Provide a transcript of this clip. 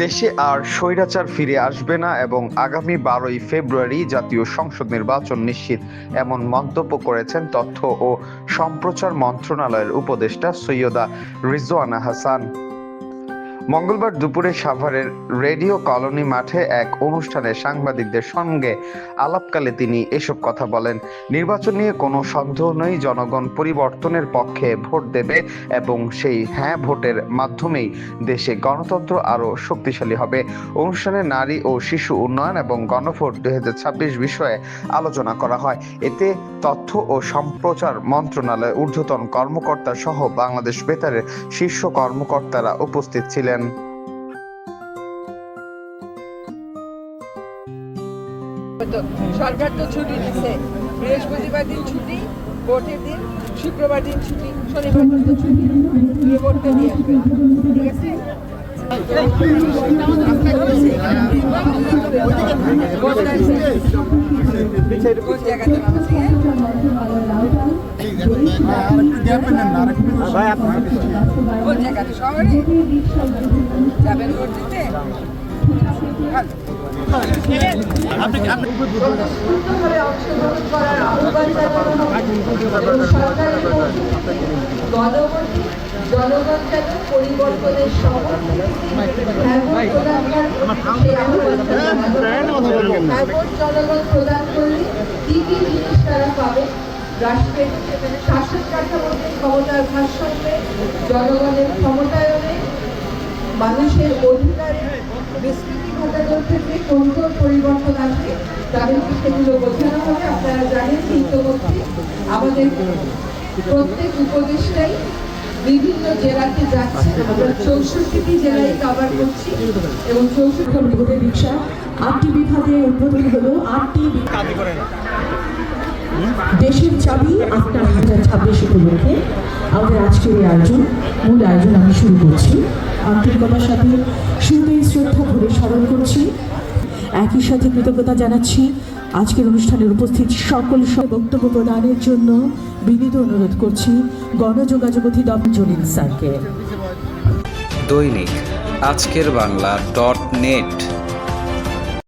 দেশে আর স্বৈরাচার ফিরে আসবে না এবং আগামী 12ই ফেব্রুয়ারি জাতীয় সংসদ নির্বাচন নিশ্চিত, এমন মন্তব্য করেছেন তথ্য ও সম্প্রচার মন্ত্রণালয়ের উপদেষ্টা সৈয়দা রিজওয়ানা হাসান। মঙ্গলবার দুপুরে সাভারের রেডিও কলোনি মাঠে এক অনুষ্ঠানে সাংবাদিকদের সঙ্গে আলাপকালে তিনি এসব কথা বলেন। নির্বাচন নিয়ে কোনো সন্দেহ নেই, জনগণ পরিবর্তনের পক্ষে ভোট দেবে এবং সেই হ্যাঁ ভোটের মাধ্যমেই দেশে গণতন্ত্র আরও শক্তিশালী হবে। অনুষ্ঠানে নারী ও শিশু উন্নয়ন এবং গণভোট 2026 বিষয়ে আলোচনা করা হয়। এতে তথ্য ও সম্প্রচার মন্ত্রণালয়ের ঊর্ধ্বতন কর্মকর্তা সহ বাংলাদেশ বেতারের শীর্ষ কর্মকর্তারা উপস্থিত ছিলেন। সরকার তো ছুটি দিচ্ছে, বৃহস্পতিবার দিন ছুটি, ভোটের দিন, শুক্রবার দিন ছুটি, শনিবার দিন তো ছুটি, দিয়ে ভোটটা দিয়ে আসবে, ঠিক আছে? কোন জায়গাতে নামাচ্ছি? কোন জায়গাতে? শহরে যাবেন ভোট দিতে? সুন্দরভাবে অংশগ্রহণ করার আহ্বান জানানো জনগণ যেন পরিবর্তনের জনগণ প্রদান করলে কি কি জিনিস তারা পাবে? রাষ্ট্রের শাসন কাঠামোতে ক্ষমতার ভারসাম্যে, জনগণের ক্ষমতায়নে, মানুষের অধিকারের বিস্তৃতি ঘটানোর ক্ষেত্রে কোন কোন পরিবর্তন আসবে তাদেরকে সেগুলো বোঝানো হবে। আপনারা জানেন ইতিমধ্যে আমাদের প্রত্যেক উপদেষ্টাই বিভিন্ন জেলাতে যাচ্ছে। আমরা 64টি জেলায় কভার করছি এবং 64 ভোটের রিক্সা 8টি বিভাগে উদ্বোধন হলো। 8টি দেশের চাবি আপনার হাতে 26 উপলক্ষে আমাদের আজকের এই আয়োজন, মূল আয়োজন আমি শুরু করছি। আন্তরিকতার সাথে শুরুতেই শ্রদ্ধা ভরে স্মরণ করছি, একই সাথে কৃতজ্ঞতা জানাচ্ছি আজকের অনুষ্ঠানের উপস্থিত সকল বক্তব্য প্রদানের জন্য বিনীত অনুরোধ করছি গণযোগাযোগ অধিদপ্তর জলিল স্যারকে। দৈনিক আজকের বাংলা .net